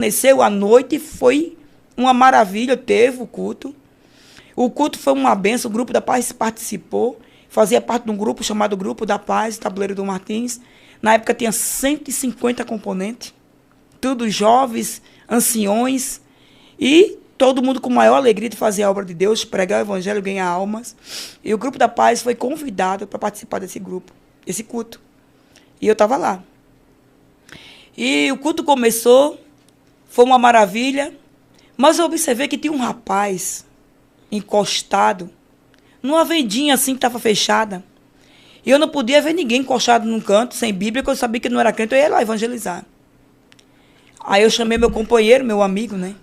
Amanheceu a noite, foi uma maravilha, teve o culto. O culto foi uma benção, o Grupo da Paz participou, fazia parte de um grupo chamado Grupo da Paz, Tabuleiro do Martins. Na época tinha 150 componentes, todos jovens, anciões, e todo mundo com maior alegria de fazer a obra de Deus, pregar o evangelho, ganhar almas. E o Grupo da Paz foi convidado para participar desse grupo, desse culto. E eu estava lá. E o culto começou, foi uma maravilha, mas eu observei que tinha um rapaz encostado numa vendinha assim que estava fechada. E eu não podia ver ninguém encostado num canto, sem Bíblia, porque eu sabia que não era crente, eu ia lá evangelizar. Aí eu chamei meu companheiro, meu amigo, né?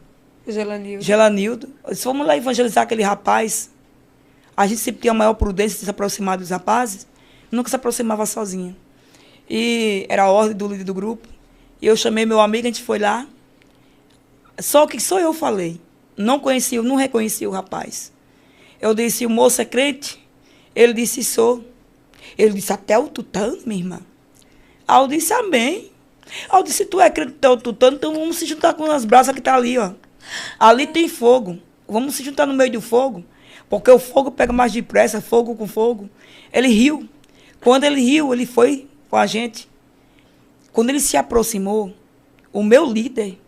Gelanildo. Eu disse, vamos lá evangelizar aquele rapaz. A gente sempre tinha a maior prudência de se aproximar dos rapazes, nunca se aproximava sozinha. E era a ordem do líder do grupo. E eu chamei meu amigo, a gente foi lá. Só que só eu falei. Não conhecia, não reconhecia o rapaz. Eu disse, o moço é crente? Ele disse, sou. Ele disse, até o tutano, minha irmã? Aí eu disse, amém. Aí eu disse, tu é crente até o tutano, então vamos se juntar com as brasas que tá ali, ó. Ali tem fogo. Vamos se juntar no meio do fogo. Porque o fogo pega mais depressa, fogo com fogo. Ele riu. Quando ele riu, ele foi com a gente. Quando ele se aproximou, o meu líder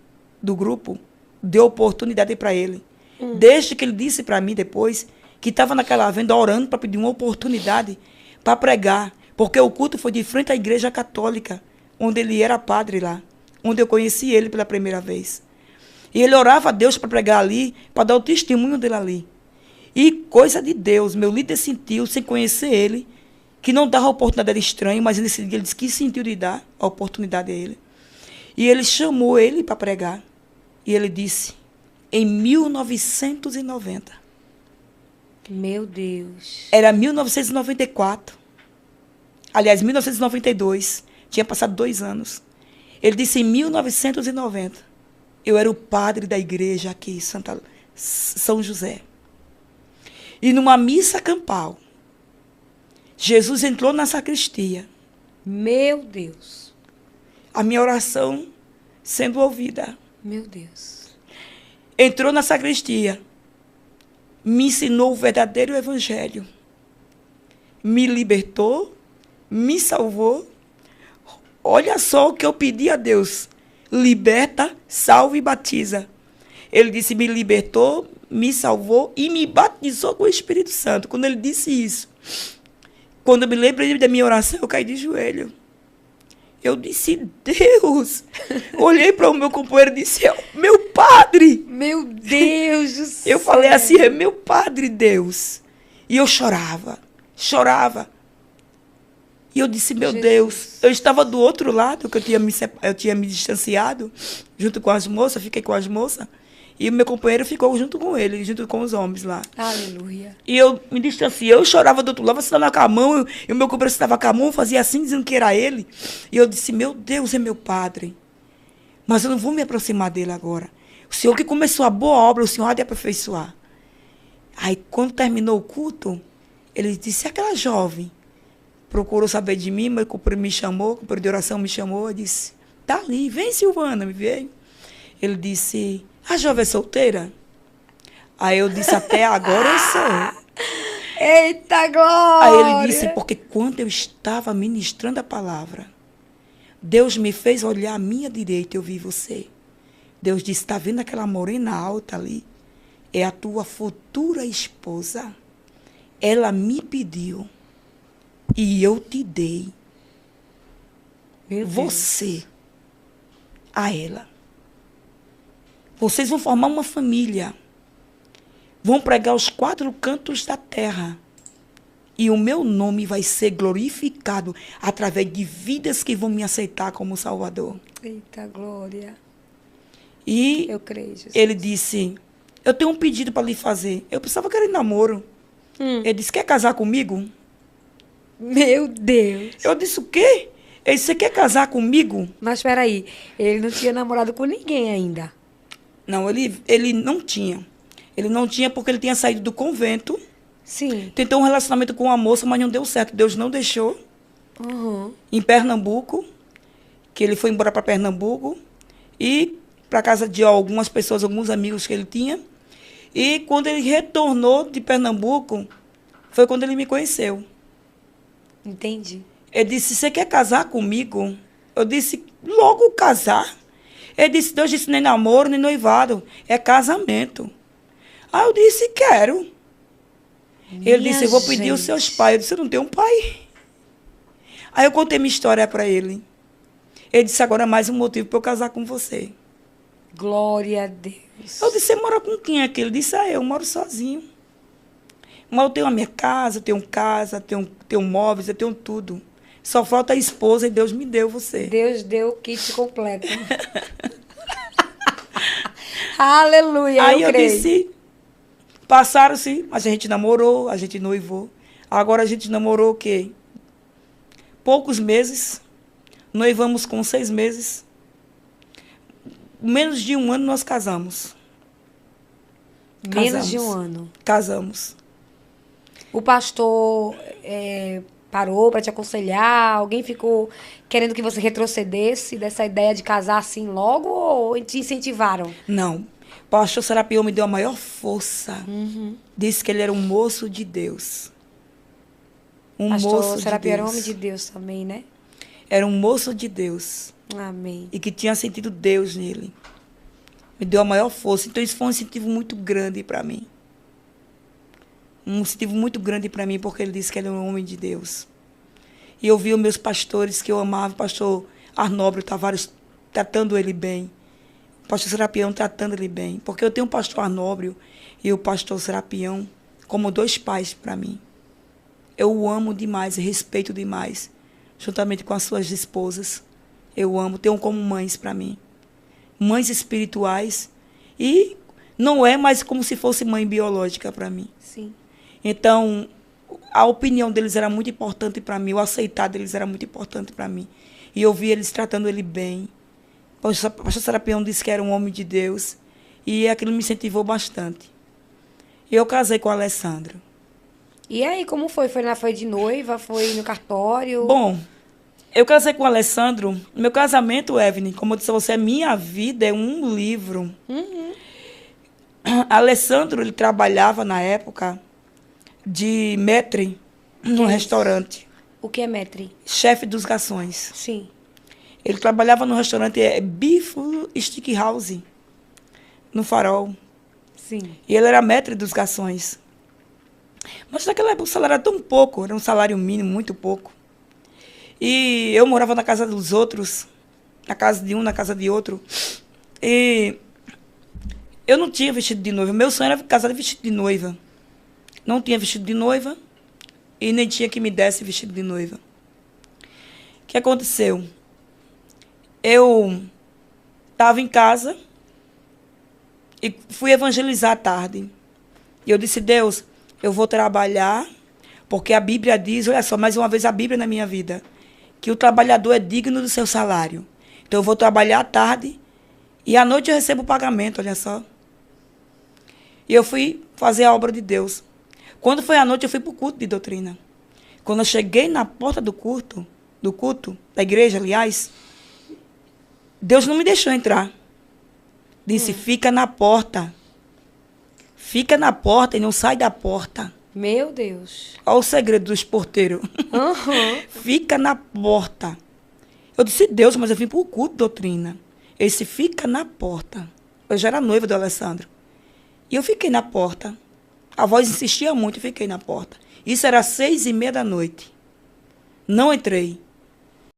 do grupo deu oportunidade para ele. Desde que ele disse para mim depois que estava naquela venda orando para pedir uma oportunidade para pregar. Porque o culto foi de frente à igreja católica, onde ele era padre lá, onde eu conheci ele pela primeira vez. E ele orava a Deus para pregar ali, para dar o testemunho dele ali. E coisa de Deus, meu líder sentiu, sem conhecer ele, que não dava a oportunidade, era estranho, mas nesse dia ele disse que sentiu de dar a oportunidade a ele. E ele chamou ele para pregar. E ele disse, em 1990. Meu Deus. Era 1994. Aliás, 1992. Tinha passado 2 anos. Ele disse, em 1990, eu era o padre da igreja aqui em São José. E numa missa campal, Jesus entrou na sacristia. Meu Deus. A minha oração sendo ouvida. Meu Deus. Entrou na sacristia. Me ensinou o verdadeiro evangelho. Me libertou. Me salvou. Olha só o que eu pedi a Deus. Liberta, salva e batiza. Ele disse, me libertou, me salvou e me batizou com o Espírito Santo. Quando ele disse isso, quando eu me lembrei da minha oração, eu caí de joelho. Eu disse, Deus. Olhei para o meu companheiro e disse, meu padre. Meu Deus do céu. Eu falei assim, é meu padre, Deus. E eu chorava, chorava. E eu disse, meu Jesus. Deus, eu estava do outro lado, que eu tinha me distanciado, junto com as moças, fiquei com as moças. E o meu companheiro ficou junto com ele, junto com os homens lá. Aleluia. E eu me distanciei, eu chorava do outro lado, você estava com a mão, e o meu companheiro estava com a mão, fazia assim, dizendo que era ele. E eu disse, meu Deus, é meu padre. Mas eu não vou me aproximar dele agora. O Senhor que começou a boa obra, o Senhor há de aperfeiçoar. Aí, quando terminou o culto, ele disse, aquela jovem procurou saber de mim, meu companheiro me chamou, o companheiro de oração me chamou, eu disse, tá ali, vem Silvana, me veio. Ele disse, a jovem é solteira? Aí eu disse, até agora eu sou. Eita glória! Aí ele disse, porque quando eu estava ministrando a palavra, Deus me fez olhar à minha direita e eu vi você. Deus disse, está vendo aquela morena alta ali? É a tua futura esposa. Ela me pediu e eu te dei você a ela. Vocês vão formar uma família. Vão pregar os 4 cantos da terra. E o meu nome vai ser glorificado através de vidas que vão me aceitar como Salvador. Eita glória. E eu creio, Jesus. Ele disse, eu tenho um pedido para lhe fazer. Eu pensava que era em namoro. Ele disse, quer casar comigo? Meu Deus. Eu disse, o quê? Ele disse, você quer casar comigo? Mas espera aí, ele não tinha namorado com ninguém ainda. Não, ele não tinha. Ele não tinha porque ele tinha saído do convento. Sim. Tentou um relacionamento com uma moça, mas não deu certo. Deus não deixou. Uhum. Em Pernambuco, que ele foi embora para Pernambuco. E para casa de algumas pessoas, alguns amigos que ele tinha. E quando ele retornou de Pernambuco, foi quando ele me conheceu. Entendi. Ele disse, você quer casar comigo? Eu disse, logo casar? Ele disse, Deus disse, nem namoro, nem noivado, é casamento. Aí eu disse, quero. Ele disse, eu vou pedir os seus pais. Eu disse, eu não tenho um pai. Aí eu contei minha história para ele. Ele disse, agora é mais um motivo para eu casar com você. Glória a Deus. Eu disse, você mora com quem aqui? Ele disse, eu moro sozinho. Mas eu tenho a minha casa, tenho móveis, eu tenho tudo. Só falta a esposa e Deus me deu você. Deus deu o kit completo. Aleluia, aí eu eu creio. disse, passaram-se, mas a gente namorou, a gente noivou. Agora a gente namorou o quê? Poucos meses. Noivamos com 6 meses. Menos de 1 ano nós casamos. Menos de 1 ano. Casamos. O pastor parou para te aconselhar? Alguém ficou querendo que você retrocedesse dessa ideia de casar assim logo ou te incentivaram? Não. O pastor Serapião me deu a maior força. Disse que ele era um moço de Deus. Pastor Serapião era um homem de Deus também, né? Era um moço de Deus. Amém. E que tinha sentido Deus nele. Me deu a maior força. Então isso foi um incentivo muito grande para mim. Um incentivo muito grande para mim, porque ele disse que ele era um homem de Deus. E eu vi os meus pastores que eu amava, o pastor Arnóbio Tavares tratando ele bem. O pastor Serapião tratando ele bem. Porque eu tenho o pastor Arnóbio e o pastor Serapião como 2 pais para mim. Eu o amo demais, respeito demais. Juntamente com as suas esposas. Eu amo, tenho como mães para mim. Mães espirituais. E não é mais como se fosse mãe biológica para mim. Sim. Então, a opinião deles era muito importante para mim, o aceitar deles era muito importante para mim. E eu vi eles tratando ele bem. O pastor Serapião disse que era um homem de Deus. E aquilo me incentivou bastante. E eu casei com o Alessandro. E aí, como foi? Foi de noiva? Foi no cartório? Bom, eu casei com o Alessandro. Meu casamento, Evelyn, como eu disse a você, minha vida é um livro. Alessandro, ele trabalhava na época de maître no restaurante. O que é maître? Chefe dos garçons. Sim. Ele trabalhava no restaurante Beef Steakhouse, no Farol. Sim. E ele era maître dos garçons. Mas naquela época o salário era tão pouco, era um salário mínimo, muito pouco. E eu morava na casa dos outros, na casa de um, na casa de outro. E eu não tinha vestido de noiva. Meu sonho era casar de vestido de noiva. Não tinha vestido de noiva e nem tinha que me desse vestido de noiva. O que aconteceu? Eu estava em casa e fui evangelizar à tarde. E eu disse, Deus, eu vou trabalhar, porque a Bíblia diz, olha só, mais uma vez a Bíblia na minha vida, que o trabalhador é digno do seu salário. Então eu vou trabalhar à tarde e à noite eu recebo o pagamento, olha só. E eu fui fazer a obra de Deus. Quando foi à noite, eu fui para o culto de doutrina. Quando eu cheguei na porta do culto, da igreja, aliás, Deus não me deixou entrar. Disse, fica na porta. Fica na porta e não sai da porta. Meu Deus. Olha o segredo dos porteiros. Fica na porta. Eu disse, Deus, mas eu vim para o culto de doutrina. Ele disse, fica na porta. Eu já era noiva do Alessandro. E eu fiquei na porta. A voz insistia muito e fiquei na porta. Isso era 6:30 da noite. Não entrei.